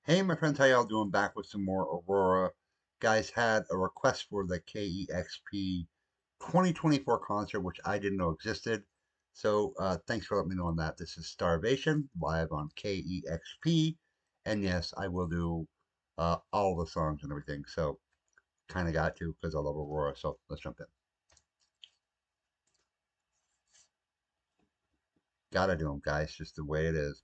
Hey, my friends, how y'all doing? Back with some more Aurora. Guys had a request for the KEXP 2024 concert, which I didn't know existed. So thanks for letting me know on that. This is Starvation live on KEXP. And yes, I will do all the songs and everything. So kind of got to because I love Aurora. So let's jump in. Gotta do them, guys, just the way it is.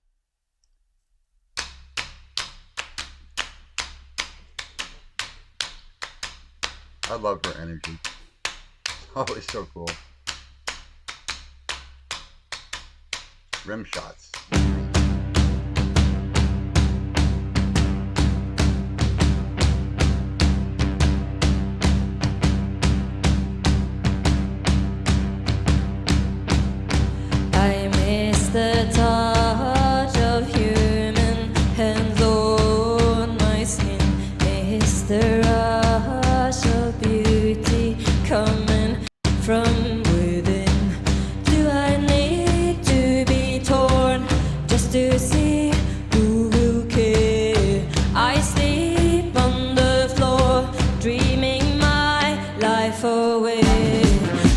I love her energy. Always so cool. Rim shots. I miss the touch of human hands on my skin. Miss the rush of beauty coming from within. Do I need to be torn just to see who will care? I sleep on the floor, dreaming my life away.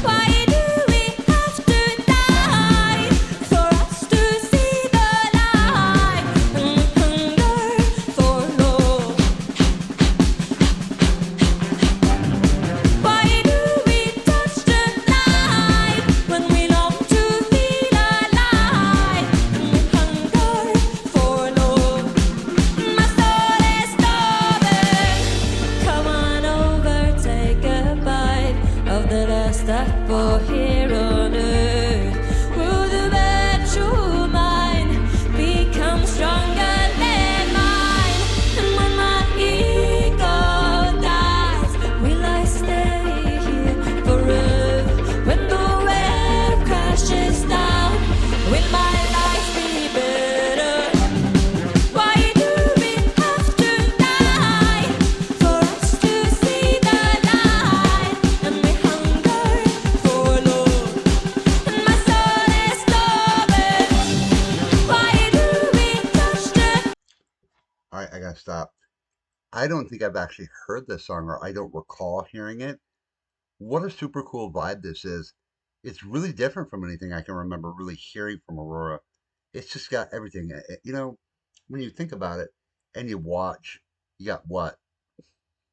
Why do we have to die for us to see the light and hunger for love? Why do we touch the light when we long to feel alive and hunger for love? My soul is starving. Come on over, take a bite of the last apple here on earth. Will the virtue mine become stronger than mine? And when my ego dies, will I stay here forever? When the wave crashes down, will my life be better? Why do we have to die for us to see the light and we hunger for love? And my soul is starving. Why do we touch the All right, I gotta stop. I don't think I've actually heard this song, or I don't recall hearing it. What a super cool vibe this is. It's really different from anything I can remember really hearing from Aurora. It's just got everything. When you think about it and you watch, you got what?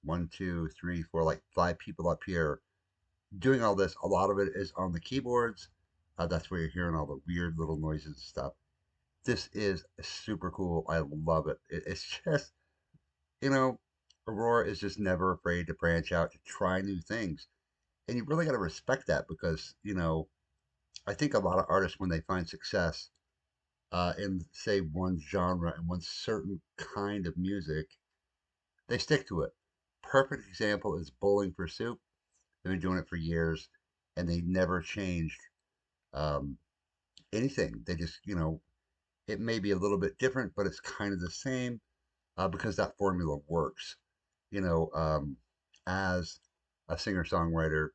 One, two, three, four, like five people up here doing all this. A lot of it is on the keyboards. That's where you're hearing all the weird little noises and stuff. This is super cool. I love it. It's just, you know, Aurora is just never afraid to branch out to try new things. And you really got to respect that because, I think a lot of artists, when they find success in, say, one genre and one certain kind of music, they stick to it. Perfect example is Bowling for Soup. They've been doing it for years and they never changed um, anything. They just, it may be a little bit different, but it's kind of the same because that formula works. You know, as a singer songwriter,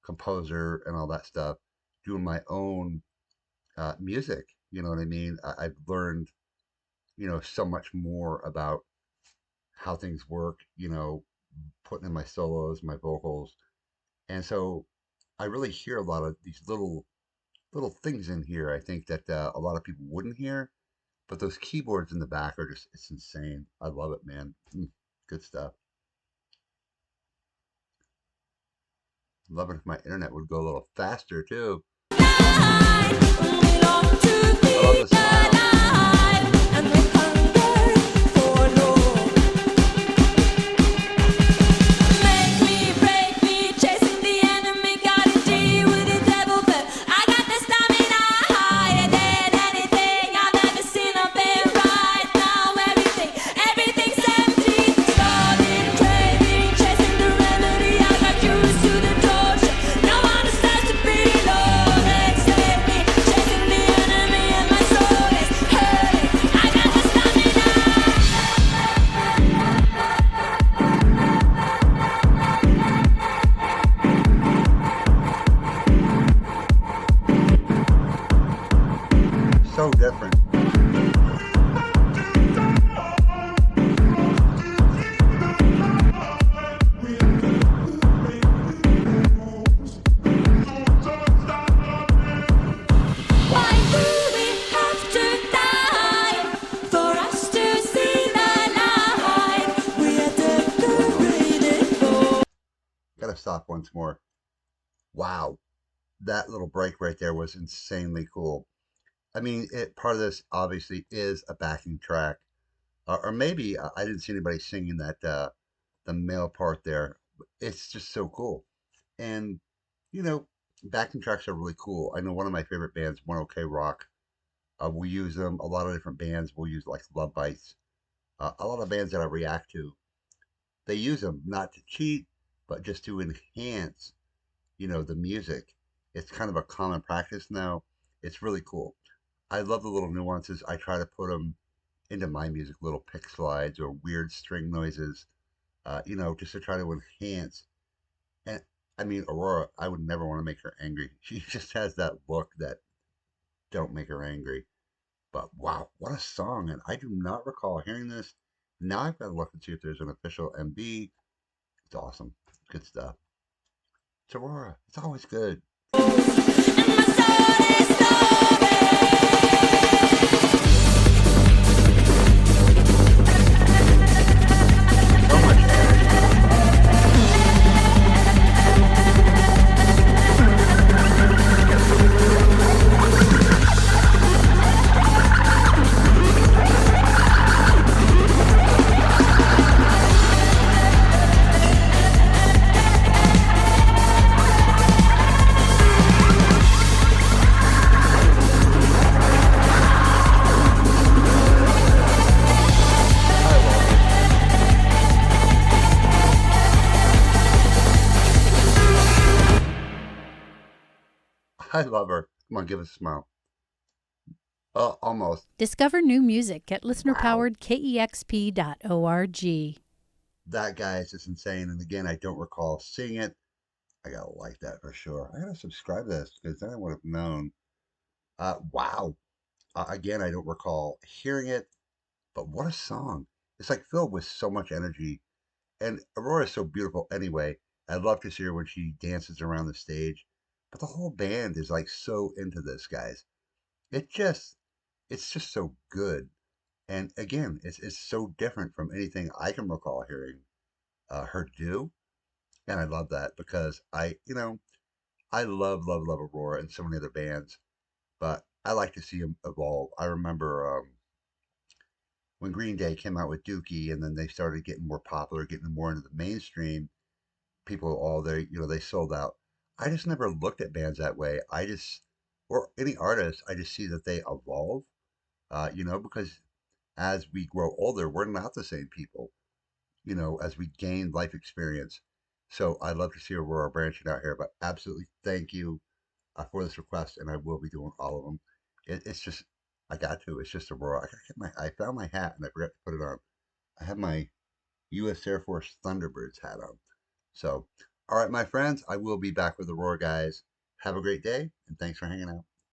composer, and all that stuff, doing my own music. You know what I mean? I've learned, so much more about how things work, putting in my solos, my vocals. And so I really hear a lot of these little things in here I think that a lot of people wouldn't hear. But those keyboards in the back are just, it's insane. I love it, man. Good stuff. Love it if my internet would go a little faster too. light when we long to I love feel the smile. alive and we hunger for love? Make me, break me, chasing the enemy, gotta deal with the devil, but I got the stamina higher than anything I've ever seen. I've been right now, everything's empty. Starving, craving, chasing the remedy. I got used to the torture. No one decides to be Lord and save me, chasing the enemy, and my soul is once more. Wow, that little break right there was insanely cool. I mean, part of this obviously is a backing track, or maybe I didn't see anybody singing that the male part there. It's just so cool, and you know, backing tracks are really cool. I know one of my favorite bands, One OK Rock. We use them. A lot of different bands will use like Love Bites. A lot of bands that I react to, they use them not to cheat, but just to enhance, the music. It's kind of a common practice now. It's really cool. I love the little nuances. I try to put them into my music, little pick slides or weird string noises, just to try to enhance. And I mean, Aurora, I would never want to make her angry. She just has that look that don't make her angry. But wow, what a song! And I do not recall hearing this. Now I've got to look and see if there's an official MV. It's awesome. Good stuff. It's Aurora. It's always good. So much energy. I love her. I love her. Come on, give us a smile. Almost. Discover new music at Wow. listenerpoweredkexp.org. That guy is just insane. And again, I don't recall seeing it. I gotta like that for sure. I gotta subscribe to this because then I would have known. Wow. Again, I don't recall hearing it, but what a song! It's like filled with so much energy. And Aurora is so beautiful anyway. I'd love to see her when she dances around the stage. But the whole band is like so into this, guys. It just, it's just so good. And again, it's so different from anything I can recall hearing her do. And I love that because I love, love, love Aurora and so many other bands, but I like to see them evolve. I remember when Green Day came out with Dookie, and then they started getting more popular, getting more into the mainstream. People all they sold out. I just never looked at bands that way. Or any artist, I just see that they evolve. Because as we grow older, we're not the same people. As we gain life experience. So I'd love to see Aurora branching out here, but absolutely thank you for this request, and I will be doing all of them. It's just I got to. It's just Aurora. I gotta get I found my hat and I forgot to put it on. I have my U.S. Air Force Thunderbirds hat on. So, all right, my friends, I will be back with Aurora, guys. Have a great day, and thanks for hanging out.